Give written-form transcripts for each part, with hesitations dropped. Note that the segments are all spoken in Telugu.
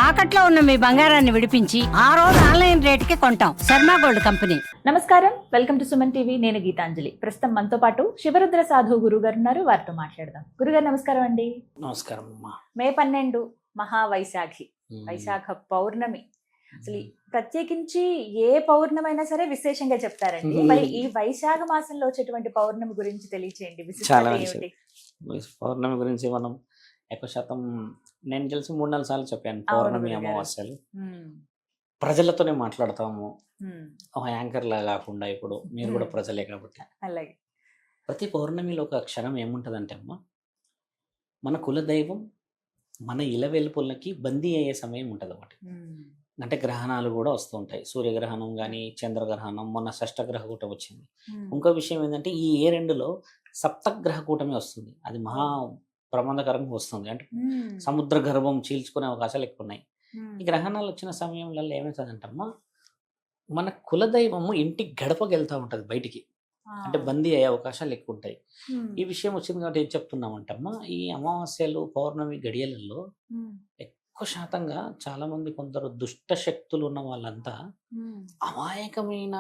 తాకట్లో ఉన్న మీ బంగారాన్ని విడిపించి ఆ రోజు ఆన్లైన్ రేటుకి కొంటాం. Sharma gold company. నమస్కారం, వెల్కమ్ టు సుమన్ టీవీ. నేను గీతాంజలి. ప్రస్తుతం మనతో పాటు శివరుద్ర సాధు గురువు గారు ఉన్నారు. వారితో మాట్లాడదాం. గురుగారు నమస్కారం అండి. నమస్కారం అమ్మా. మే 12 మహావైశాఖి, వైశాఖ పౌర్ణమి. అసలు ప్రత్యేకించి ఏ పౌర్ణమి అయినా సరే విశేషంగా చెప్తారండి. మరి ఈ వైశాఖ మాసంలో వచ్చేటువంటి పౌర్ణమి గురించి తెలియచేయండి. చాలా విశిష్టత ఏమిటి? పౌర్ణమి గురించి మనం ఎక్కువ శాతం నేను తెలిసి 3-4 సార్లు చెప్పాను. అవును పౌర్ణమి గురుగారు. అమావాస్యలు ఉమ్, ప్రజలతోనే మాట్లాడతాము. ఉమ్, ఒక యాంకర్ లా కాకుండా ఇప్పుడు మీరు కూడా ప్రజలే కాబట్టి అలాగే. ప్రతి పౌర్ణమిలో ఒక క్షణం ఏముంటదంటే అమ్మ, మన కులదైవం మన ఇలవెల్పులకి బందీ అయ్యే సమయం ఉంటుంది ఒకటి. ఉమ్, అంటే గ్రహణాలు కూడా వస్తూ ఉంటాయి. సూర్యగ్రహణం కానీ చంద్రగ్రహణం, మొన్న షష్టగ్రహ కూటమి వచ్చింది. ఉమ్, ఇంకో విషయం ఏంటంటే ఈ ఏరెండులో సప్తగ్రహ కూటమి వస్తుంది. అది మహా ప్రమాదకరంగా వస్తుంది. అంటే ఉమ్, సముద్ర గర్భం చీల్చుకునే అవకాశాలు ఎక్కువ ఉన్నాయి. ఉమ్, ఈ గ్రహణాలు వచ్చిన సమయంలో ఏమవుతుందంటమ్మా, మన కులదైవము ఇంటి గడపకి వెళ్తూ ఉంటుంది బయటికి. అంటే బందీ అయ్యే అవకాశాలు ఎక్కువ ఉంటాయి. ఉమ్, ఈ విషయం వచ్చింది కాబట్టి ఏం చెప్తున్నామంటమ్మా, ఈ అమావాస్యలు పౌర్ణమి గడియలలో ఉమ్, ఎక్కువ శాతంగా చాలా మంది కొందరు దుష్ట శక్తులు ఉన్న వాళ్ళంతా ఉమ్, అమాయకమైన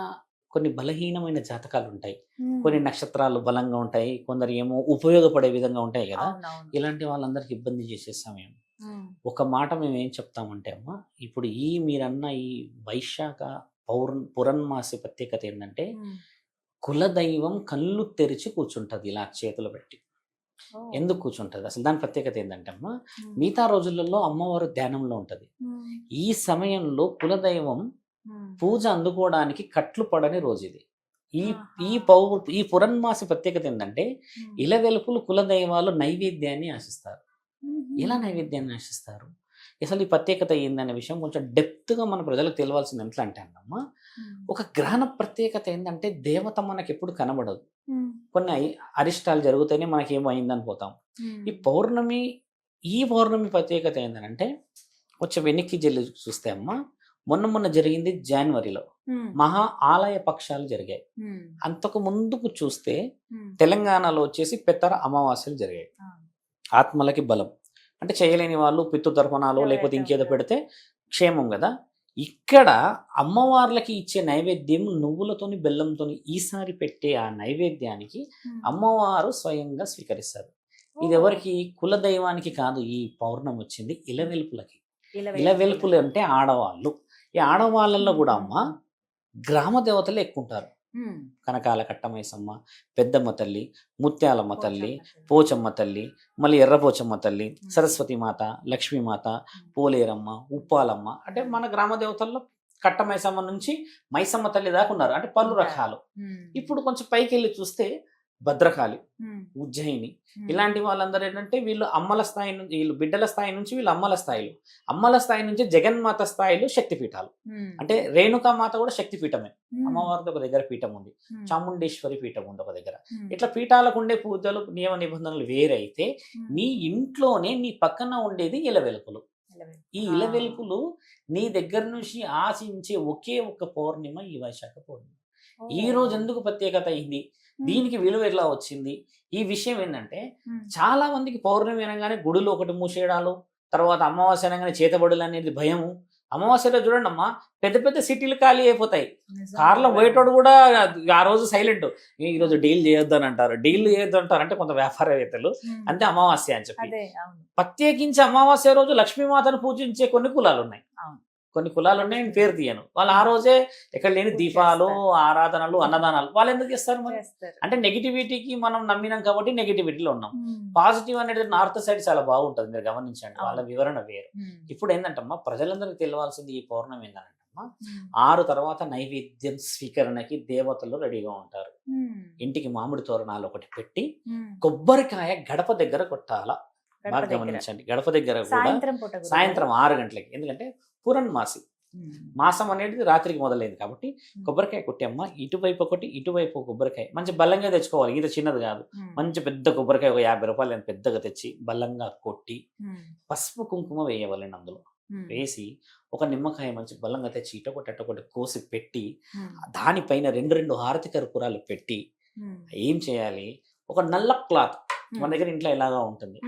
కొన్ని బలహీనమైన జాతకాలు ఉంటాయి. ఉమ్. కొన్ని నక్షత్రాలు బలంగా ఉంటాయి, కొందరు ఏమో ఉపయోగపడే విధంగా ఉంటాయి కదా. అవునవును. ఇలాంటి వాళ్ళందరికి ఇబ్బంది చేసే సమయం. ఉమ్, ఒక మాట మేము ఏం చెప్తామంటే అమ్మ, ఇప్పుడు మీరన్న ఈ వైశాఖ పురన్మాసి ప్రత్యేకత ఏంటంటే, ఉమ్. కులదైవం కళ్ళు తెరిచి కూర్చుంటది ఇలా చేతులు పెట్టి. ఓ. ఎందుకు కూర్చుంటది అసలు దాని ప్రత్యేకత ఏంటంటే అమ్మ, ఉమ్, మిగతా రోజులలో అమ్మవారు ధ్యానంలో ఉంటది. ఉమ్, ఈ సమయంలో కులదైవం ఉమ్. పూజ అందుకోవడానికి కట్లు పడని రోజు ఇది. ఈ ఈ ఆహా. పౌ ఈ పురన్మాసి ప్రత్యేకత ఏంటంటే, ఉమ్. ఇలవెలుపులు కులదైవాలు నైవేద్యాన్ని ఆశిస్తారు. ఉమ్. ఎలా నైవేద్యాన్ని ఆశిస్తారు, అసలు ఈ ప్రత్యేకత ఏందనే విషయం కొంచెం డెప్త్గా మన ప్రజలకు తెలియాల్సింది. ఎట్లా అంటే అమ్మా, ఉమ్. ఒక గ్రహణ ప్రత్యేకత ఏంటంటే దేవత మనకి ఎప్పుడు కనబడదు. ఉమ్. కొన్ని అరిష్టాలు జరుగుతూనే మనకి ఏమో అయిందని పోతాం. ఉమ్. ఈ పౌర్ణమి ప్రత్యేకత ఏంటంటే, కొంచెం వెనక్కి జల్లి చూస్తే అమ్మ, మొన్న జరిగింది జనవరిలో ఉమ్. మహా ఆలయ పక్షాలు జరిగాయి. ఉమ్. అంతకు ముందుకు చూస్తే ఉమ్. తెలంగాణలో వచ్చేసి పెత్తర అమావాస్యలు జరిగాయి. ఆ. ఆత్మలకి బలం అంటే చేయలేని వాళ్ళు పితృతర్పణాలు లేకపోతే ఎవరైతే ఇంకేదో ఉంటారో. పెడితే క్షేమం కదా. ఇక్కడ అమ్మవార్లకి ఇచ్చే నైవేద్యం నువ్వులతోని బెల్లంతోని ఈసారి పెట్టే ఆ నైవేద్యానికి ఉమ్. అమ్మవారు స్వయంగా స్వీకరిస్తారు. ఇది ఎవరికి, కులదైవానికి కాదు. ఈ పౌర్ణమి వచ్చింది ఇలవెల్పులకి. ఇలవెల్పులు అంటే ఆడవాళ్ళు. ఈ ఆడవాళ్ళల్లో కూడా అమ్మ గ్రామ దేవతలు ఎక్కువ ఉంటారు. ఉమ్. కనకాల కట్టమైసమ్మ, పెద్దమ్మ తల్లి, ముత్యాలమ్మ తల్లి, పోచమ్మ తల్లి. పోచమ్మ తల్లి, మళ్ళీ ఎర్రపోచమ్మ తల్లి, సరస్వతి మాత, లక్ష్మీమాత, పోలేరమ్మ, ఉప్పాలమ్మ. అంటే మన గ్రామ దేవతల్లో కట్టమైసమ్మ నుంచి మైసమ్మ తల్లి దాకా ఉన్నారు. అంటే పలు రకాలు. ఉమ్. ఇప్పుడు కొంచెం పైకి వెళ్ళి చూస్తే భద్రకాళి, ఉమ్. ఉజ్జయిని, ఉమ్. ఇలాంటి వాళ్ళందరూ ఏంటంటే వీళ్ళు అమ్మల స్థాయి నుంచి, వీళ్ళు బిడ్డల స్థాయి నుంచి వీళ్ళు అమ్మల స్థాయిలు, అమ్మల స్థాయి నుంచి జగన్మాత స్థాయిలు శక్తిపీఠాలు. ఉమ్. అంటే రేణుకామాత కూడా శక్తిపీఠమే. ఉమ్. అమ్మవారిది ఒక దగ్గర పీఠం ఉంది, ఉమ్. చాముండేశ్వరి పీఠం ఉంది ఒక దగ్గర. ఉమ్. ఇట్లా పీఠాలకు ఉండే పూజలు నియమ నిబంధనలు వేరైతే, ఉమ్. నీ ఇంట్లోనే నీ పక్కన ఉండేది ఇలవెలుపులు. ఈ ఆ. ఇలవెలుపులు నీ దగ్గర నుంచి ఆశించే ఒకే ఒక పౌర్ణిమ ఈ వైశాఖ పౌర్ణిమ. ఓ. ఈ రోజు ఎందుకు ప్రత్యేకత అయింది, దీనికి విలువ ఎలా వచ్చింది, ఈ విషయం ఏంటంటే, ఉమ్. చాలా మందికి పౌర్ణమి అనగానే గుడిలో ఒకటి మూసేయడాలు, తర్వాత అమావాస్య అనగానే చేతబడులు అనేది భయము. అమావాస్యలో చూడండి అమ్మా, పెద్ద పెద్ద సిటీలు ఖాళీ అయిపోతాయి. నిజం. కార్లో పోయేటోడు కూడా ఆ రోజు సైలెంట్. ఈరోజు డీల్ చేయొద్దు అని అంటారు. డీల్ చేయొద్దు అంటారు అంటే కొంత వ్యాపారవేత్తలు. ఉమ్. అంతే అమావాస్య అని చెప్పి. అదే అవును. ప్రత్యేకించి అమావాస్య రోజు లక్ష్మీమాతను పూజించే కొన్ని కులాలు ఉన్నాయి. అవును. కొన్ని కులాలు ఉన్నాయి, నేను పేరు తీయను. వాళ్ళు ఆ రోజే ఎక్కడ లేని పూజ దీపాలు, చేస్తారు. ఆరాధనలు, అన్నదానాలు వాళ్ళు ఎందుకు చేస్తారు మరి? చేస్తారు. అంటే నెగిటివిటీకి మనం నమ్మినాం కాబట్టి నెగిటివిటీలో ఉన్నాం. ఉమ్. పాజిటివ్ అనేది నార్త్ సైడ్ చాలా బాగుంటుంది, మీరు గమనించండి. వాళ్ళ అవును. వివరణ వేరు. ఉమ్. ఇప్పుడు ఏంటంటమ్మా, ప్రజలందరికీ తెలియాల్సింది ఈ పౌర్ణమి ఏంటంటమ్మా, ఉమ్. 6 తర్వాత నైవేద్యం స్వీకరణకి దేవతలు రెడీగా ఉంటారు. ఉమ్. ఇంటికి మామిడి తోరణాలు ఒకటి పెట్టి ఉమ్. కొబ్బరికాయ గడప దగ్గర కొట్టాల. గడప బాగా దగ్గర. గమనించండి, గడప దగ్గర కూడా సాయంత్రం పూట గురుగారు. సాయంత్రం 6 గంటలకి. ఎందుకంటే పురన్మాసి ఉమ్. మాసం అనేది రాత్రికి మొదలైంది కాబట్టి కొబ్బరికాయ కొట్టేమ్మ, ఇటువైపు ఒకటి ఇటువైపు ఒక కొబ్బరికాయ మంచి బలంగా తెచ్చుకోవాలి. ఇంత చిన్నది కాదు, ఉమ్. మంచి పెద్ద కొబ్బరికాయ ఒక 50 రూపాయలు అని పెద్దగా తెచ్చి బలంగా కొట్టి ఉమ్. పసుపు కుంకుమ వేయవాలండి. అందులో ఉమ్. వేసి ఒక నిమ్మకాయ మంచి బలంగా తెచ్చి ఇటొకటి కోసి పెట్టి ఉమ్. దానిపైన 2 హారతి కర్పూరాలు పెట్టి ఉమ్. ఏం చేయాలి, ఒక నల్ల క్లాత్ మన దగ్గర ఇంట్లో ఇలాగా ఉంటుంది,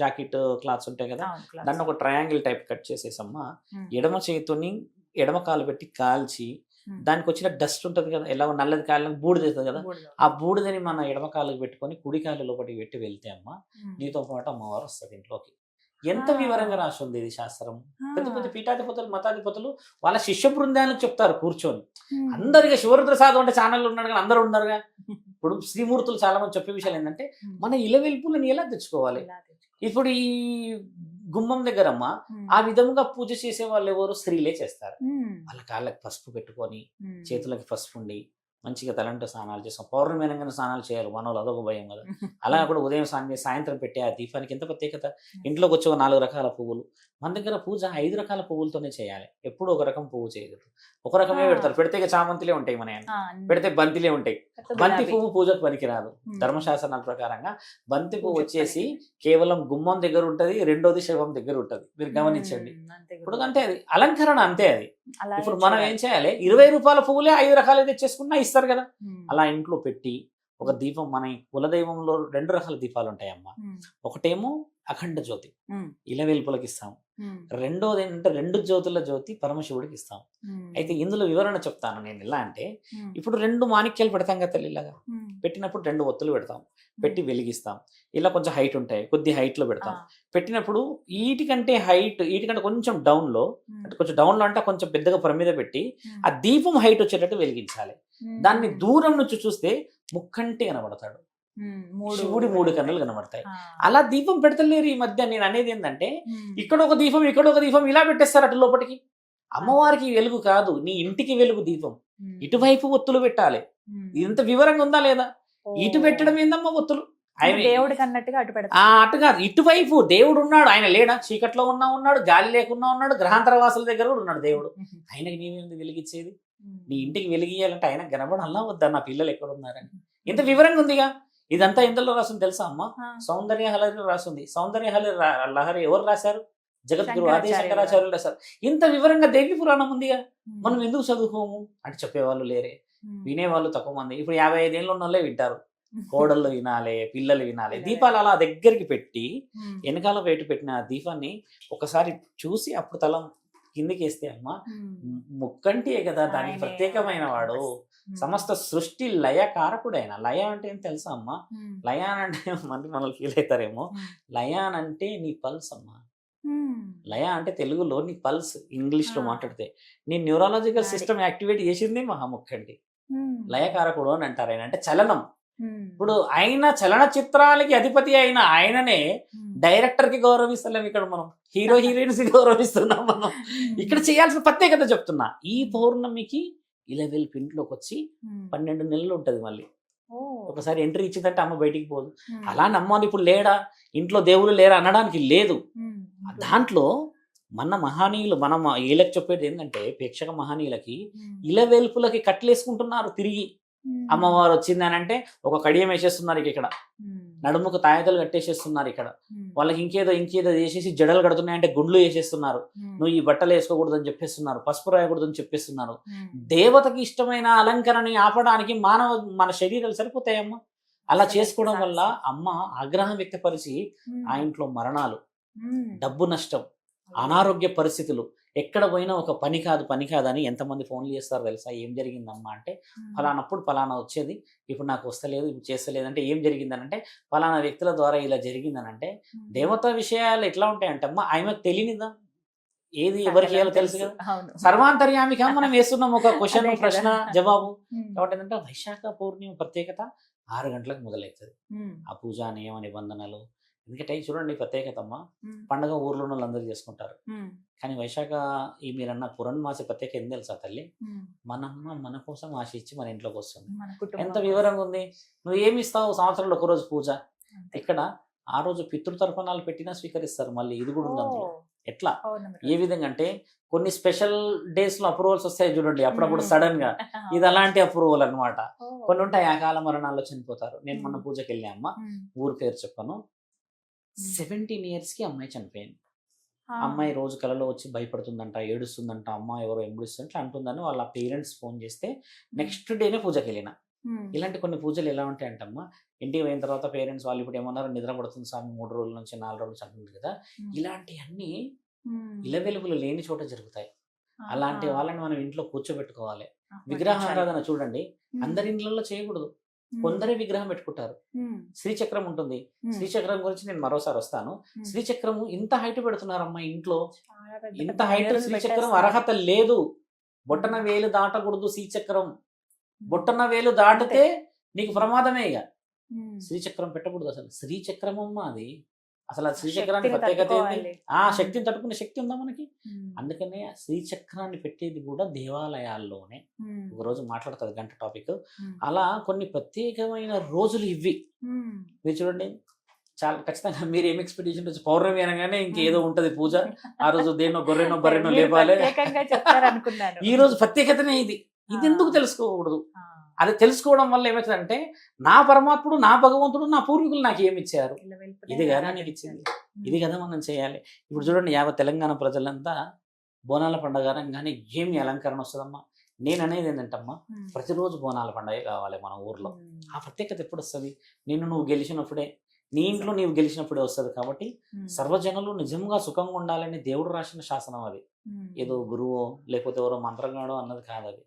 జాకెట్ క్లాత్స్ ఉంటాయి కదా, దాన్ని ఒక ట్రయాంగిల్ టైప్ కట్ చేసేసమ్మా, ఎడమ చేతిని ఎడమ కాలు పెట్టి కాల్చి దానికి వచ్చిన డస్ట్ ఉంటుంది కదా, ఎలా నల్లది కాళ్ళకి బూడిద అవుతుంది కదా, ఆ బూడిదని మన ఎడమ కాళ్ళకి పెట్టుకొని కుడి కాళ్ళు లోపలికి పెట్టి వెళ్తే అమ్మ నీతో పాటు అమ్మవారు వస్తుంది ఇంట్లోకి. ఎంత వివరంగా రాసి ఉంది ఇది శాస్త్రం. పెద్ద పెద్ద పీఠాధిపతులు మతాధిపతులు వాళ్ళ శిష్య బృందాలకు చెప్తారు కూర్చొని. అందరిగా శివరుద్ర సాధు అంటే ఛానల్ ఉన్నాడు కానీ అందరూ ఉన్నారుగా. ఇప్పుడు శ్రీమూర్తులు చాలా మంది చెప్పే విషయాలు ఏంటంటే మన ఇలవెల్పులను ఎలా తెచ్చుకోవాలి. ఇప్పుడు ఈ గుమ్మం దగ్గరమ్మ ఆ విధంగా పూజ చేసే వాళ్ళు ఎవరు స్త్రీలే చేస్తారు. వాళ్ళ కాళ్ళకి పసుపు పెట్టుకొని చేతులకి పసుపు ఉండి మంచిగా తలంటూ స్నానాలు చేస్తాం. పౌర్ణమి అనగానే స్నానాలు చేయాలి మనోళ్ళు, అదొక భయం కదా. అలా కూడా ఉదయం స్నానం చేసి సాయంత్రం పెట్టే ఆ దీపానికి ఎంత ప్రత్యేకత. ఇంట్లోకి వచ్చే 4 రకాల పువ్వులు. మన దగ్గర పూజ 5 రకాల పువ్వులతోనే చేయాలి. ఎప్పుడు ఒక రకం పువ్వు చేయదు, ఒక రకమే పెడతారు. పెడితే ఇక చామంతిలే ఉంటాయి, మన పెడితే బంతిలే ఉంటాయి. బంతి పువ్వు పూజకు పనికిరాదు. ధర్మశాస్త్రాల ప్రకారంగా బంతి పువ్వు వచ్చేసి కేవలం గుమ్మం దగ్గర ఉంటది, రెండోది శవం దగ్గర ఉంటది. మీరు గమనించండి. ఇప్పుడు అంటే అది అలంకరణ అంతే. అది ఇప్పుడు మనం ఏం చేయాలి, 20 రూపాయల పువ్వులే 5 రకాలు తెచ్చేసుకున్నా ఇస్తారు కదా. అలా ఇంట్లో పెట్టి ఒక దీపం, మన కులదైవంలో 2 రకాల దీపాలు ఉంటాయమ్మా. ఒకటేమో అఖండ జ్యోతి ఇలవెల్పులకి ఇస్తాం, రెండోది ఏంటంటే 2 జ్యోతుల జ్యోతి పరమశివుడికి ఇస్తాం. అయితే ఇందులో వివరణ చెప్తాను నేను. ఎలా అంటే ఇప్పుడు 2 మాణిక్యాలు పెడతాం కదా తల్లి, ఇలాగా పెట్టినప్పుడు 2 ఒత్తులు పెడతాం, పెట్టి వెలిగిస్తాం. ఇలా కొంచెం హైట్ ఉంటాయి, కొద్ది హైట్ లో పెడతాం. పెట్టినప్పుడు వీటికంటే కొంచెం డౌన్ లో, అంటే కొంచెం డౌన్ లో అంటే కొంచెం పెద్దగా పొర మీద పెట్టి ఆ దీపం హైట్ వచ్చేటట్టు వెలిగించాలి. దాన్ని దూరం నుంచి చూస్తే ముక్కంటి కనబడతాడు, శివుడి 3 కన్నులు కనబడతాయి. అలా దీపం పెడతలేరు ఈ మధ్య. నేను అనేది ఏంటంటే ఇక్కడ ఒక దీపం, ఇక్కడ ఒక దీపం, ఇలా పెట్టేస్తారు అటు లోపలికి. అమ్మవారికి వెలుగు కాదు, నీ ఇంటికి వెలుగు దీపం. ఇటువైపు ఒత్తులు పెట్టాలి. ఇంత వివరంగా ఉందా లేదా? ఇటు పెట్టడం ఏందమ్మా ఒత్తులు? దేవుడికి అన్నట్టుగా అటు పెడతా. అటు కాదు, ఇటువైపు దేవుడు ఉన్నాడు. ఆయన లేడా? చీకట్లో ఉన్నాడు, గాలి లేకున్నా ఉన్నాడు, గ్రహాంతర వాసుల దగ్గర కూడా ఉన్నాడు దేవుడు. ఆయనకి నీవేంది వెలిగించేది? నీ ఇంటికి వెలిగియాలంటే ఆయన కనబడాలా వద్దా? నా పిల్లలు ఎక్కడ ఉన్నారని. ఇంత వివరంగా ఉందిగా. ఇదంతా ఎందులో రాసింది తెలుసా అమ్మ? సౌందర్య లహరిలో రాసింది. సౌందర్య లహరి ఎవరు రాశారు? జగద్గురు ఆది శంకరాచార్యులు రాశారు. ఇంత వివరంగా దేవి పురాణం ఉందిగా. మనం ఎందుకు చదువుకోము అంటే చెప్పేవాళ్ళు లేరే, వినేవాళ్ళు తక్కువ మంది. ఇప్పుడు 55 ఏళ్ళు ఉన్న వాళ్ళే వింటారు. కోడళ్ళు వినాలి, పిల్లలు వినాలి. దీపాలు అలా దగ్గరికి పెట్టి వెనకాల వేటు పెట్టిన ఆ దీపాన్ని ఒకసారి చూసి అప్పుడు తల కిందికి వేస్తే అమ్మ ముక్కంటియే కదా దానికి ప్రత్యేకమైన వాడు. సమస్త సృష్టి లయ కారకుడైన. లయ అంటే ఏం తెలుసా అమ్మ? లయాన్ అంటే మనల్ని ఫీల్ అవుతారేమో. లయాన్ అంటే నీ పల్స్ అమ్మ. లయ అంటే తెలుగులో నీ పల్స్, ఇంగ్లీష్ లో మాట్లాడితే నీ న్యూరాలజికల్ సిస్టమ్ యాక్టివేట్ చేసింది మహాముఖండి. లయకారకుడు అని అంటారు. ఆయన అంటే చలనం. ఇప్పుడు ఆయన చలనచిత్రాలకి అధిపతి అయిన ఆయననే డైరెక్టర్ కి గౌరవిస్తలేం. ఇక్కడ మనం హీరో హీరోయిన్స్ కి గౌరవిస్తున్నాం. మనం ఇక్కడ చేయాల్సిన ప్రత్యేకత చెప్తున్నా. ఈ పౌర్ణమికి ఇలవెల్పు ఇంట్లోకి వచ్చి 12 నెలలు ఉంటది. మళ్ళీ ఒకసారి ఎంట్రీ ఇచ్చిందంటే అమ్మ బయటికి పోదు. అలా నమ్మాలి. ఇప్పుడు లేడా ఇంట్లో దేవుళ్ళు లేరా అనడానికి లేదు. దాంట్లో మన మహనీయులు, మనం వీళ్ళకి చెప్పేది ఏంటంటే ప్రేక్షక మహనీయులకి ఇలవెల్పులకి కట్లేసుకుంటున్నారు తిరిగి. అమ్మవారు వచ్చింది అని అంటే ఒక కడియం వేసేస్తున్నారు ఇక్కడ, నడుముకు తాయతలు కట్టేసేస్తున్నారు ఇక్కడ. వాళ్ళకి ఇంకేదో చేసేసి జడలు కడుతున్నాయంటే గుండ్లు వేసేస్తున్నారు. నువ్వు ఈ బట్టలు వేసుకోకూడదని చెప్పేస్తున్నారు, పసుపు రాయకూడదని చెప్పేస్తున్నారు. దేవతకి ఇష్టమైన అలంకరణని ఆపడానికి మన శరీరాలు సరిపోతాయమ్మా. అలా చేసుకోవడం వల్ల అమ్మ ఆగ్రహం వ్యక్తపరిచి ఆ ఇంట్లో మరణాలు, డబ్బు నష్టం, అనారోగ్య పరిస్థితులు, ఎక్కడ పోయినా ఒక పని కాదు అని ఎంతమంది ఫోన్లు చేస్తారు తెలుసా? ఏం జరిగిందమ్మా అంటే ఫలానప్పుడు ఫలానా వచ్చేది, ఇప్పుడు నాకు వస్తలేదు, ఇప్పుడు చేస్తలేదు. అంటే ఏం జరిగిందనంటే ఫలానా వ్యక్తుల ద్వారా ఇలా జరిగిందనంటే. దేవతా విషయాలు ఎట్లా ఉంటాయంటే అమ్మా ఆమెకు తెలియనిదా? ఏది ఎవరికి చేయాలో తెలుసు కదా. సర్వాంతర్యామిగా మనం వేస్తున్నాం ఒక క్వశ్చన్, ప్రశ్న, జవాబు. కాబట్టి ఏంటంటే వైశాఖ పౌర్ణమి ప్రత్యేకత 6 గంటలకు మొదలవుతుంది. ఆ పూజా నియమ నిబంధనలు. ఎందుకంటే చూడండి ప్రత్యేకత అమ్మ. పండగ ఊర్లో వాళ్ళు అందరూ చేసుకుంటారు, కానీ వైశాఖ ఈ మీరన్న పురణ్మాసి ప్రత్యేకత ఏం తెలుసా తల్లి? మనమ్మ మన కోసం ఆశించి మన ఇంట్లోకి వస్తుంది. ఎంత వివరంగా ఉంది. నువ్వు ఏమి ఇస్తావు? సంవత్సరంలో ఒక రోజు పూజ. ఇక్కడ ఆ రోజు పితృతర్పణాలు పెట్టినా స్వీకరిస్తారు. మళ్ళీ ఇది కూడా ఉంది అందులో. ఎట్లా, ఏ విధంగా అంటే కొన్ని స్పెషల్ డేస్ లో అప్రూవల్స్ వస్తాయి చూడండి, అప్పుడప్పుడు సడన్ గా. ఇది అలాంటి అప్రూవల్ అనమాట. కొన్ని ఉంటాయి అకాల మరణాల్లో చనిపోతారు. నేను మొన్న పూజకి వెళ్ళా అమ్మ, ఊరు పేరు చెప్పను. 17 years కి అమ్మాయి చనిపోయింది. అమ్మాయి రోజు కలలో వచ్చి భయపడుతుందంట, ఏడుస్తుందంట, అమ్మ ఎవరో ఎంబడిస్తుంటే అంటుందని వాళ్ళ పేరెంట్స్ ఫోన్ చేస్తే నెక్స్ట్ డేనే పూజకి వెళ్ళిన. ఇలాంటి కొన్ని పూజలు ఎలా ఉంటాయంటమ్మా, ఇంటికి పోయిన తర్వాత పేరెంట్స్ వాళ్ళు ఇప్పుడు ఏమన్నారు, నిద్ర పడుతుంది స్వామి 3 రోజుల నుంచి 4 రోజుల నుంచి అంటుంది కదా, ఇలాంటివన్నీ ఇలవెలుపులు లేని చోట జరుగుతాయి. అలాంటి వాళ్ళని మనం ఇంట్లో కూర్చోబెట్టుకోవాలి. విగ్రహారాధన చూడండి, అందరి ఇండ్లలో చేయకూడదు, కొందరే విగ్రహం పెట్టుకుంటారు. శ్రీచక్రం ఉంటుంది, శ్రీచక్రం గురించి నేను మరోసారి వస్తాను. శ్రీచక్రము ఇంత హైట్ పెడుతున్నారమ్మా ఇంట్లో, ఇంత హైట్ శ్రీచక్రం అర్హత లేదు. బొట్టన వేలు దాటకూడదు శ్రీచక్రం, బొట్టన వేలు దాటితే నీకు ప్రమాదమే. ఇక శ్రీచక్రం పెట్టకూడదు అసలు. శ్రీచక్రం అమ్మా అది, అసలు ఆ శ్రీచక్రానికి ప్రత్యేకత ఏంటి? ఆ శక్తిని తట్టుకునే శక్తి ఉందా మనకి? అందుకనే శ్రీచక్రాన్ని పెట్టేది కూడా దేవాలయాల్లోనే. ఒకరోజు మాట్లాడుతుంది గంట టాపిక్. అలా కొన్ని ప్రత్యేకమైన రోజులు ఇవి. మీరు చూడండి, చాలా ఖచ్చితంగా మీరు ఏం ఎక్స్పెక్టేషన్ వచ్చి పౌర్ణమి అనగానే ఇంకేదో ఉంటది పూజ, ఆ రోజు దేనో గొర్రెనో బర్రెనో లేపాలి. ఈ రోజు ప్రత్యేకతనే ఇది. ఇది ఎందుకు తెలుసుకోకూడదు? అది తెలుసుకోవడం వల్ల ఏమవుతుందంటే, నా పరమాత్ముడు, నా భగవంతుడు, నా పూర్వీకులు నాకు ఏమి ఇచ్చారు, ఇది కదా నీకు ఇచ్చింది, ఇది కదా మనం చేయాలి. ఇప్పుడు చూడండి, యావత్ తెలంగాణ ప్రజలంతా బోనాల పండుగ అనగానే ఏమి అలంకరణ వస్తుందమ్మా. నేను అనేది ఏంటంటమ్మా, ప్రతిరోజు బోనాల పండుగ కావాలి మన ఊర్లో. ఆ ప్రత్యేకత ఎప్పుడు వస్తుంది? నువ్వు గెలిచినప్పుడే, నీ ఇంట్లో నీవు గెలిచినప్పుడే వస్తుంది. కాబట్టి సర్వజనులు నిజంగా సుఖంగా ఉండాలని దేవుడు రాసిన శాసనం అది. ఏదో గురువో లేకపోతే ఎవరో మంత్రంగాడో అన్నది కాదు అది.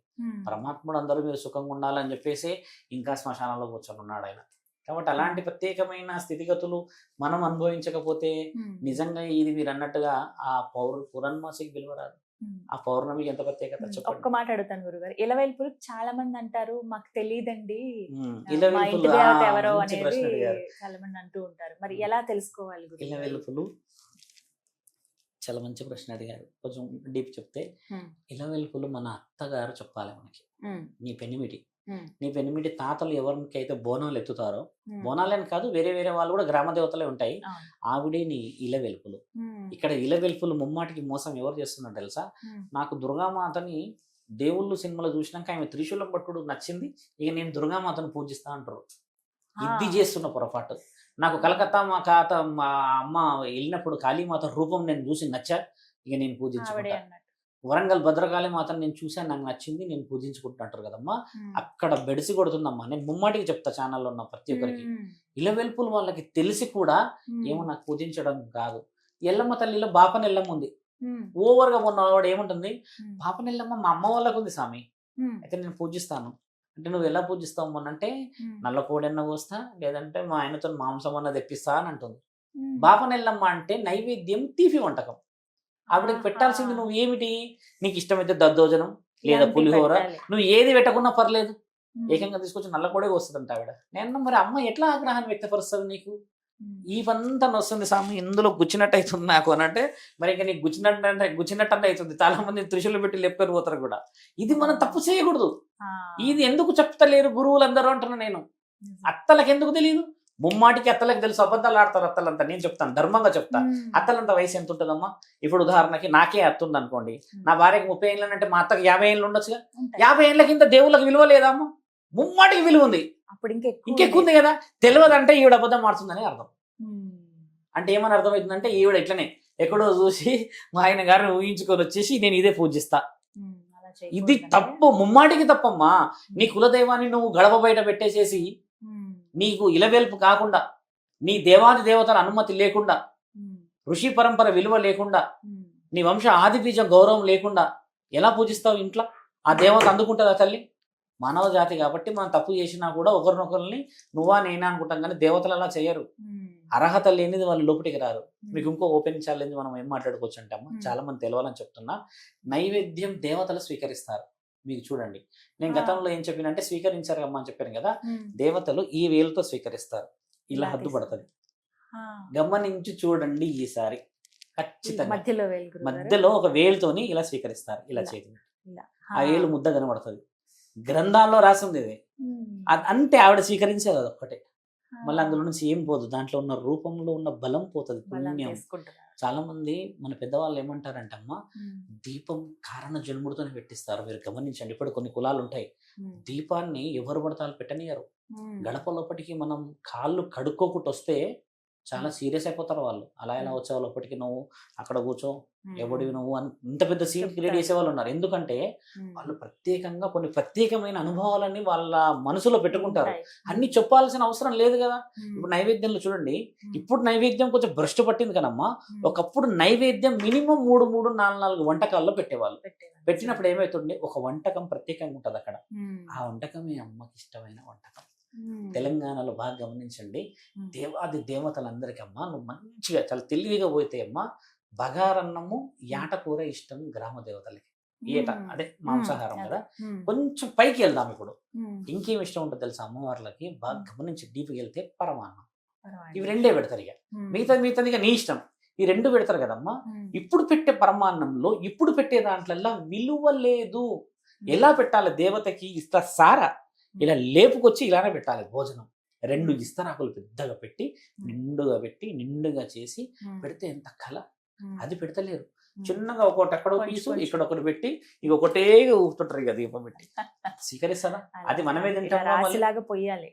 పరమాత్ముడు అందరూ మీరు సుఖంగా ఉండాలని చెప్పేసి ఇంకా శ్మశానంలో కూర్చొని ఉన్నాడు ఆయన. కాబట్టి అలాంటి ప్రత్యేకమైన స్థితిగతులు మనం అనుభవించకపోతే నిజంగా ఇది మీరు అన్నట్టుగా ఆ పురన్మాసికి విలువరాదు. ఆ పౌర్ణమికి ఎంత ప్రత్యేకత చెప్పండి. ఒక్క మాట అడుగుతాను గురుగారు, ఇలవేల్పులు చాలా మంది అంటారు మాకు తెలియదండి, ఇలవేల్పులు ఎవరో అనేది చాలా మంది అంటూ ఉంటారు. మరి ఎలా తెలుసుకోవాలి? ఇలవేల్పులు చాలా మంచి ప్రశ్న అడిగారు. కొంచెం డీప్ చెప్తే, ఇలవేల్పులు మన అత్తగారు చెప్పాలి మనకి. నీ పెనిమిటి తాతలు ఎవరికైతే బోనాలు ఎత్తుతారో, బోనాలని కాదు వేరే వేరే వాళ్ళు కూడా గ్రామ దేవతలే ఉంటాయి, ఆవిడే నీ ఇలవెల్పులు. ఇక్కడ ఇలవెల్పులు ముమ్మాటికి మోసం ఎవరు చేస్తున్నారు తెలుసా? నాకు దుర్గామాతని దేవుళ్ళు సినిమాలో చూసినాక ఆమె త్రిశూలం పట్టుడు నచ్చింది, ఇక నేను దుర్గామాతను పూజిస్తా అంటారు. ఇది చేస్తున్న పొరపాటు. నాకు కలకత్తా మా అమ్మ వెళ్ళినప్పుడు కాళీమాత రూపం నేను చూసి నచ్చా, ఇక నేను పూజించుకుంటా. వరంగల్ భద్రకాళి మాతను నేను చూశాను, నాకు నచ్చింది, నేను పూజించుకుంటుంటారు కదమ్మా. అక్కడ బెడిసి కొడుతుందమ్మా. నేను ముమ్మాటికి చెప్తా ఛానల్లో ఉన్న ప్రతి ఒక్కరికి, ఇలవెల్పులు వాళ్ళకి తెలిసి కూడా ఏమో నాకు పూజించడం కాదు. ఎల్లమ్మ తల్లిలో బాపనెల్లమ్మ ఉంది, ఓవర్గా ఉన్నవాడు ఏముంటుంది, బాపనెల్లమ్మ మా అమ్మ వాళ్ళకు ఉంది స్వామి, అయితే నేను పూజిస్తాను అంటే, నువ్వు ఎలా పూజిస్తావు అనంటే, నల్ల కోడెన్న కోస్తా, లేదంటే మా ఆయనతో మాంసం అన్న తెప్పిస్తా అని అంటుంది. బాపనెల్లమ్మ అంటే నైవేద్యం తీపి వంటకం, ఆవిడకి పెట్టాల్సింది నువ్వు ఏమిటి, నీకు ఇష్టమైతే దద్దోజనం లేదా పులిహోర, నువ్వు ఏది పెట్టకున్నా పర్లేదు, ఏకంగా తీసుకొచ్చి నల్ల కోడే వస్తుందంట ఆవిడ. నేను మరి అమ్మ ఎట్లా ఆగ్రహాన్ని వ్యక్తపరుస్తుంది నీకు? ఈ పంత వస్తుంది స్వామి, ఇందులో గుచ్చినట్టు అవుతుంది నాకు అని అంటే, మరి ఇంకా నీకు గుచ్చినట్టు అవుతుంది. చాలా మంది త్రిశూలు పెట్టి లేపుకొని పోతారు కూడా. ఇది మనం తప్పు చేయకూడదు. ఇది ఎందుకు చెప్తలేరు గురువులందరూ అంటున్నా నేను. అత్తలకు ఎందుకు తెలియదు? ముమ్మాటికి అత్తలకు తెలుసు, అబద్ధాలు ఆడతారు అత్తలంతా. నేను చెప్తాను, ధర్మంగా చెప్తా. అత్తలంతా వయసు ఎంత ఉంటుందమ్మా? ఇప్పుడు ఉదాహరణకి నాకే అత్త ఉంది అనుకోండి, నా భార్యకి 30 ఏళ్ళు అంటే మా అత్తకి 50 ఏళ్ళు ఉండొచ్చుగా. 50 ఏళ్ళ కింద దేవుళ్ళకి విలువ లేదమ్మా? ముమ్మాటికి విలువ ఉంది, అప్పుడు ఇంకెక్కువ ఉంది కదా. తెలియదంటే ఈవిడ అబద్ధం ఆడుతుందని అర్థం. అంటే ఏమని అర్థమవుతుందంటే, ఈవిడ ఇట్లనే ఎక్కడో చూసి మా ఆయన గారిని ఊహించుకొని వచ్చేసి నేను ఇదే పూజిస్తా. ఇది తప్పు, ముమ్మాటికి తప్పమ్మా. నీ కులదైవాన్ని నువ్వు గడప బయట పెట్టేసేసి, నీకు ఇలవెల్పు కాకుండా, నీ దేవాది దేవతల అనుమతి లేకుండా, ఋషి పరంపర విలువ లేకుండా, నీ వంశ ఆదిబీజం గౌరవం లేకుండా ఎలా పూజిస్తావు ఇంట్లో? ఆ దేవత అందుకుంటుందా తల్లి? మానవ జాతి కాబట్టి మనం తప్పు చేసినా కూడా ఒకరినొకరిని నువ్వా నేనా అనుకుంటాం, కానీ దేవతలు అలా చేయరు. అర్హత లేనిది వాళ్ళు లోపలికి రారు. మీకు ఇంకో ఓపెన్ ఛాలెంజ్ మనం ఏం మాట్లాడుకోవచ్చు అంటే అమ్మ, చాలా మంది తెలవాలని చెప్తున్నా, నైవేద్యం దేవతలు స్వీకరిస్తారు. మీకు చూడండి, నేను గతంలో ఏం చెప్పినంటే స్వీకరించారు అమ్మా అని చెప్పాను కదా, దేవతలు ఈ వేలుతో స్వీకరిస్తారు. ఇలా హద్దు పడుతుంది, గమనించి చూడండి ఈసారి ఖచ్చితంగా. మధ్యలో ఒక వేలుతోని ఇలా స్వీకరిస్తారు, ఇలా చేతి ఆ వేలు ముద్ద కనబడుతుంది. గ్రంథాల్లో రాసింది ఇది. అంటే ఆవిడ స్వీకరించేది అదొక్కటే, మళ్ళీ అందులో నుంచి ఏం పోదు, దాంట్లో ఉన్న రూపంలో ఉన్న బలం పోతుంది, పుణ్యం. చాలా మంది మన పెద్దవాళ్ళు ఏమంటారంటే అమ్మ, దీపం కారణ జన్ముడితోనే పెట్టిస్తారు. మీరు గమనించండి, ఇప్పుడు కొన్ని కులాలు ఉంటాయి, దీపాన్ని ఎవరు పడతాలు పెట్టనియరు. గడప లోపటికి మనం కాళ్ళు కడుక్కోకుండా వస్తే చాలా సీరియస్ అయిపోతారు వాళ్ళు. అలా ఎలా వచ్చావు లోపలికి, నువ్వు అక్కడ కూర్చో, ఎవడివి నువ్వు అని ఇంత పెద్ద సీన్ క్రియేట్ చేసే వాళ్ళు ఉన్నారు. ఎందుకంటే వాళ్ళు ప్రత్యేకంగా కొన్ని ప్రత్యేకమైన అనుభవాలన్నీ వాళ్ళ మనసులో పెట్టుకుంటారు. అన్ని చెప్పాల్సిన అవసరం లేదు కదా. ఇప్పుడు నైవేద్యంలో చూడండి, ఇప్పుడు నైవేద్యం కొంచెం భ్రష్టు పట్టింది కదమ్మా. ఒకప్పుడు నైవేద్యం మినిమం 3-4 వంటకాల్లో పెట్టేవాళ్ళు. పెట్టినప్పుడు ఏమవుతుంది, ఒక వంటకం ప్రత్యేకంగా ఉంటుంది అక్కడ. ఆ వంటకమే అమ్మకి ఇష్టమైన వంటకం. తెలంగాణలో బాగా గమనించండి, దేవాది దేవతలందరికీ అమ్మ నువ్వు మంచిగా చాలా తెలివిగా పోతే అమ్మ బగారన్నము యాటకూర ఇష్టం గ్రామ దేవతలకి. ఏట అదే మాంసాహారం కదా. కొంచెం పైకి వెళ్దాం ఇప్పుడు, ఇంకేం ఇష్టం ఉంటుంది తెలుసా అమ్మవార్లకి, బాగా గమనించి డీప్కి వెళ్తే పరమాన్నం. ఇవి రెండే పెడతారు. ఇక మిగతాది ఇక నీ ఇష్టం. ఈ రెండు పెడతారు కదమ్మా. ఇప్పుడు పెట్టే పరమాన్నంలో ఇప్పుడు పెట్టే దాంట్లల్లా విలువ లేదు. ఎలా పెట్టాలి దేవతకి ఇస్తా సారా, ఇలా లేపుకొచ్చి ఇలానే పెట్టాలి భోజనం. 2 ఇస్తరాకులు పెద్దగా పెట్టి నిండుగా చేసి పెడితే ఎంత కళ. అది పెడతలేరు. చిన్నగా ఒకటి అక్కడ పీసు ఇక్కడ ఒకటి పెట్టి ఇక ఒకటే ఊపుతుంటారు ఇక దీపం పెట్టి. స్వీకరిస్తారా? అది మనమే తింటాం. పోయాలి.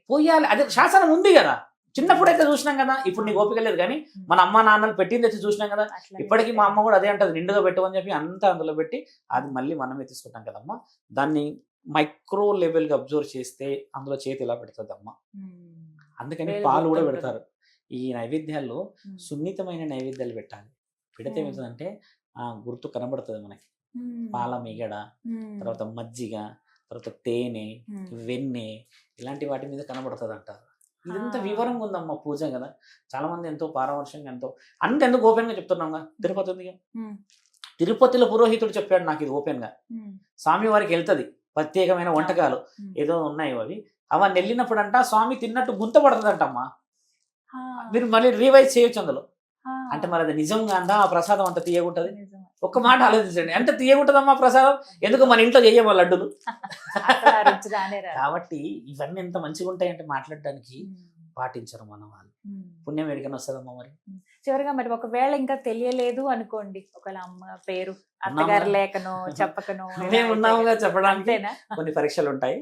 అదే శాసనం ఉంది కదా. చిన్నప్పుడైతే చూసినాం కదా, ఇప్పుడు నీకు ఓపిక లేదు. కానీ మన అమ్మ నాన్నలు పెట్టింది వచ్చి చూసినాం కదా. ఇప్పటికీ మా అమ్మ కూడా అదే అంటది, నిండుగా పెట్టమని చెప్పి అంతా అందులో పెట్టి అది మళ్ళీ మనమే తీసుకుంటాం కదమ్మా. దాన్ని మైక్రో లెవెల్గా అబ్జర్వ్ చేస్తే అందులో చేతి ఇలా పెడుతుంది అమ్మ. అందుకని పాలు కూడా పెడతారు. ఈ నైవేద్యాల్లో సున్నితమైన నైవేద్యాలు పెట్టాలి. పెడితే ఏమవుతుందంటే గుర్తు కనబడుతుంది మనకి. పాల మీగడ, తర్వాత మజ్జిగ, తర్వాత తేనె, వెన్నె, ఇలాంటి వాటి మీద కనబడుతుంది అంటారు. ఇదంతా వివరంగా ఉందమ్మా పూజ కదా. చాలా మంది ఎంతో పారవర్షంగా అంతెందుకు ఓపెన్ గా చెప్తున్నాంగా. తిరుపతి ఉందిగా, తిరుపతిలో పురోహితుడు చెప్పాడు నాకు ఇది ఓపెన్ గా. స్వామి వారికి వెళ్తుంది ప్రత్యేకమైన వంటకాలు ఏదో ఉన్నాయి అవి. అవన్నీ వెళ్ళినప్పుడు అంట స్వామి తిన్నట్టు గుంత పడుతుందంటమ్మా. మీరు మళ్ళీ రివైజ్ చేయొచ్చు అందులో. అంటే మరి అది నిజంగా అందా ఆ ప్రసాదం అంత తీయగుంటది? ఒక్క మాట ఆలోచించండి, ఎంత తీయగుంటదమ్మా ప్రసాదం. ఎందుకు మన ఇంట్లో చెయ్యమా లడ్డులు? కాబట్టి ఇవన్నీ ఎంత మంచిగా ఉంటాయంటే మాట్లాడడానికి పాటించరు మన వాళ్ళు. పుణ్యం ఎడికని వస్తుందమ్మా. మరి చివరిగా మరి ఒకవేళ ఇంకా తెలియలేదు అనుకోండి, ఒకవేళ అమ్మ పేరు అత్తగారు లేకనో చెప్పకనో మేము ఉన్నాముగా చెప్పడానికి కొన్ని పరీక్షలు ఉంటాయి,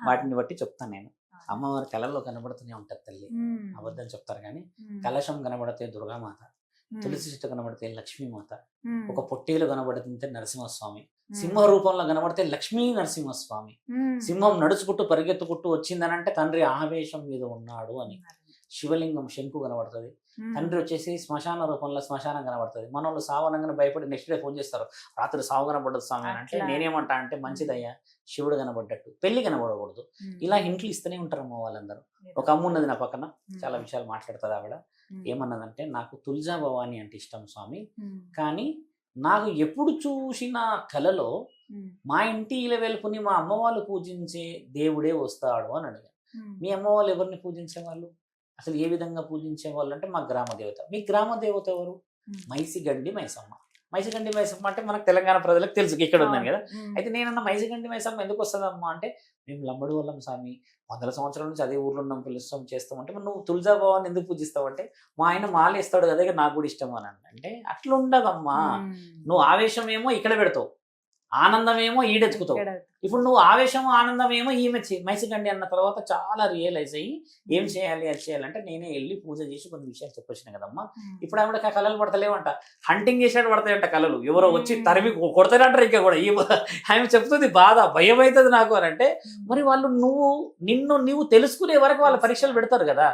వాటిని బట్టి చెప్తాను నేను. అమ్మవారి కళల్లో కనబడుతూనే ఉంటుంది తల్లి, అబద్ధం చెప్తారు కానీ. కలశం కనబడితే దుర్గామాత, తులసి చెట్టు కనబడితే లక్ష్మీమాత, ఒక పొట్టేలు కనబడితే నరసింహస్వామి, సింహ రూపంలో కనబడితే లక్ష్మీ నరసింహస్వామి, సింహం నడుచుకుంటూ పరిగెత్తుకుంటూ వచ్చిందనంటే తండ్రి ఆవేశం మీద ఉన్నాడు అని. శివలింగం శంకు కనబడుతుంది. తండ్రి వచ్చేసి శ్మశాన రూపంలో శ్మశానం కనబడుతుంది. మన వాళ్ళు సావనంగానే భయపడి నెక్స్ట్ డే ఫోన్ చేస్తారు, రాత్రి సావు కనబడ్డదు స్వామి అని. అంటే నేనేమంటా అంటే మంచిదయ్యా, శివుడు కనబడ్డట్టు పెళ్లి కనబడకూడదు. ఇలా ఇంట్లో ఇస్తూనే ఉంటారు అమ్మ వాళ్ళందరూ. ఒక అమ్మ ఉన్నది నా పక్కన, చాలా విషయాలు మాట్లాడుతుంది ఆవిడ. ఏమన్నదంటే, నాకు తుల్జా భవాని అంటే ఇష్టం స్వామి, కానీ నాకు ఎప్పుడు చూసిన కలలో మా ఇంటి ఇలవెల్పుని మా అమ్మ వాళ్ళు పూజించే దేవుడే వస్తాడు అని అడిగాను. మీ అమ్మ వాళ్ళు ఎవరిని పూజించేవాళ్ళు, అసలు ఏ విధంగా పూజించేవాళ్ళు అంటే మా గ్రామ దేవత. మీ గ్రామ దేవత ఎవరు? మైసిగండి మైసమ్మ. మైసిగండి మైసమ్మ అంటే మనకు తెలంగాణ ప్రజలకు తెలుసు, ఇక్కడ ఉందని కదా. అయితే నేనన్న మైసిగండి మైసమ్మ ఎందుకు వస్తుందమ్మా అంటే, మేము లంబడి వాళ్ళం స్వామి, 100 సంవత్సరాల నుంచి అదే ఊర్లో ఉన్నాం, పిలుస్తాం చేస్తామంటే. నువ్వు తులజా భవాన్ని ఎందుకు పూజిస్తావు అంటే, మా ఆయన మాల ఇస్తాడు కదా, నాకు కూడా ఇష్టం అని అంటే అట్లుండదమ్మా. నువ్వు ఆవేశం ఏమో ఇక్కడ పెడతావు, ఆనందమేమో ఈడెత్తుకుతావు. ఇప్పుడు నువ్వు ఆవేశం ఆనందమేమో ఈమె మైసిగండి అన్న తర్వాత చాలా రియలైజ్ అయ్యి ఏం చేయాలి అది చేయాలంటే నేనే వెళ్ళి పూజ చేసి కొన్ని విషయాలు చెప్పొచ్చిన కదమ్మా. ఇప్పుడు ఆవిడ కళలు పడతలేవంట, హంటింగ్ చేసినట్టు పడతాయంట కళలు. ఎవరో వచ్చి తరిమి కొడతారంటారు. ఇంకా కూడా ఆమె చెప్తుంది బాధ, భయం అవుతుంది నాకు అని అంటే. మరి వాళ్ళు నువ్వు తెలుసుకునే వరకు వాళ్ళ పరీక్షలు పెడతారు కదా.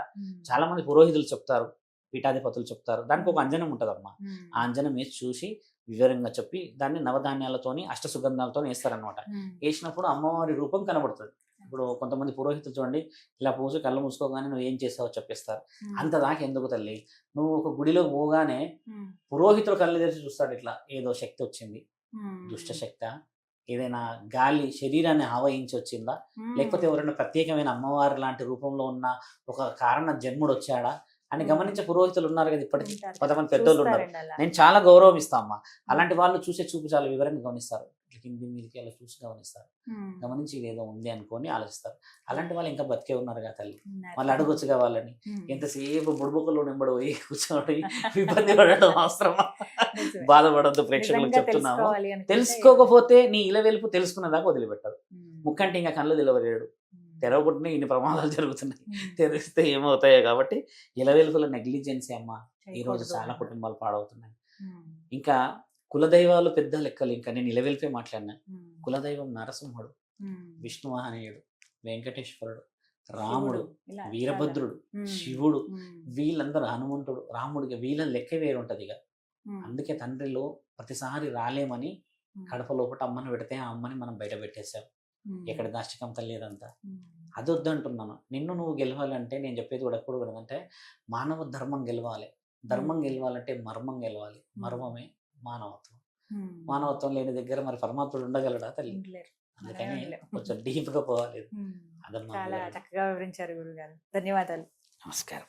చాలా మంది పురోహితులు చెప్తారు, పీఠాధిపతులు చెప్తారు, దానికి ఒక అంజనం ఉంటుందమ్మా. ఆ అంజనం వేసి చూసి వివరంగా చెప్పి దాన్ని నవధాన్యాలతోని అష్టసుగంధాలతో వేస్తారనమాట. వేసినప్పుడు అమ్మవారి రూపం కనబడుతుంది. ఇప్పుడు కొంతమంది పురోహితులు చూడండి, ఇలా పూజ కళ్ళు మూసుకోగానే నువ్వు ఏం చేస్తావో చెప్పేస్తారు. అంత దాకా ఎందుకు తల్లి, నువ్వు ఒక గుడిలో పోగానే పురోహితులు కళ్ళు తెరిచి చూస్తాడు, ఇట్లా ఏదో శక్తి వచ్చింది, దుష్ట శక్తి, ఏదైనా గాలి శరీరాన్ని ఆవహించి వచ్చిందా, లేకపోతే ఎవరైనా ప్రత్యేకమైన అమ్మవారి లాంటి రూపంలో ఉన్న ఒక కారణ జన్ముడు వచ్చాడా అని గమనించే పురోహితులు ఉన్నారు కదా. ఇప్పటికీ కొంతమంది పెద్దోళ్ళు ఉన్నారు. నేను చాలా గౌరవం ఇస్తా అమ్మా. అలాంటి వాళ్ళు చూసే చూపు చాలా వివరంగా గమనిస్తారు, కింది మీదకి అలా చూసి గమనిస్తారు, గమనించి ఏదో ఉంది అనుకొని ఆలోచిస్తారు. అలాంటి వాళ్ళు ఇంకా బతికే ఉన్నారు కదా తల్లి, వాళ్ళు అడగొచ్చుగా వాళ్ళని. ఎంతసేపు బుడుబుక్కలు నింబడి పోయి కూర్చోబడి ఇబ్బంది పడడం అవసరమా? బాధపడద్దు, ప్రేక్షకులకు చెప్తున్నాము. తెలుసుకోకపోతే నీ ఇలవెలుపు తెలుసుకున్న దాకా వదిలిపెట్టదు. ముక్కంటే ఇంకా కళ్ళు తెలవలేడు, తెరవకుండానే ఇన్ని ప్రమాదాలు జరుగుతున్నాయి, తెరిస్తే ఏమవుతాయో. కాబట్టి ఇలవెల్పుల నెగ్లిజెన్సీ అమ్మ ఈ రోజు చాలా కుటుంబాలు పాడవుతున్నాయి. ఇంకా కులదైవాలు పెద్ద లెక్కలు. ఇంకా నేను ఇలవెల్పే మాట్లాడినా. కులదైవం నరసింహుడు, విష్ణుమహనీయుడు, వెంకటేశ్వరుడు, రాముడు, వీరభద్రుడు, శివుడు, వీళ్ళందరూ, హనుమంతుడు, రాముడికి వీళ్ళ లెక్క వేరుంటది. ఇక అందుకే తండ్రిలో ప్రతిసారి రాలేమని కడప లోపల అమ్మని పెడితే ఆ అమ్మని మనం బయట పెట్టేశాం. ఎక్కడ దాష్టికం లేదంతా. అది వద్దంటున్నాను. నిన్ను నువ్వు గెలవాలంటే నేను చెప్పేది కూడా ఎప్పుడు కూడా అంటే మానవ ధర్మం గెలవాలి. ధర్మం గెలవాలంటే మర్మం గెలవాలి. మర్మమే మానవత్వం. మానవత్వం లేని దగ్గర మరి పరమాత్ముడు ఉండగలడా తల్లి? అందుకని కొంచెం డీప్ గా పోవాలి. చాలా చక్కగా వివరించారు గురుగారు. ధన్యవాదాలు. నమస్కారం.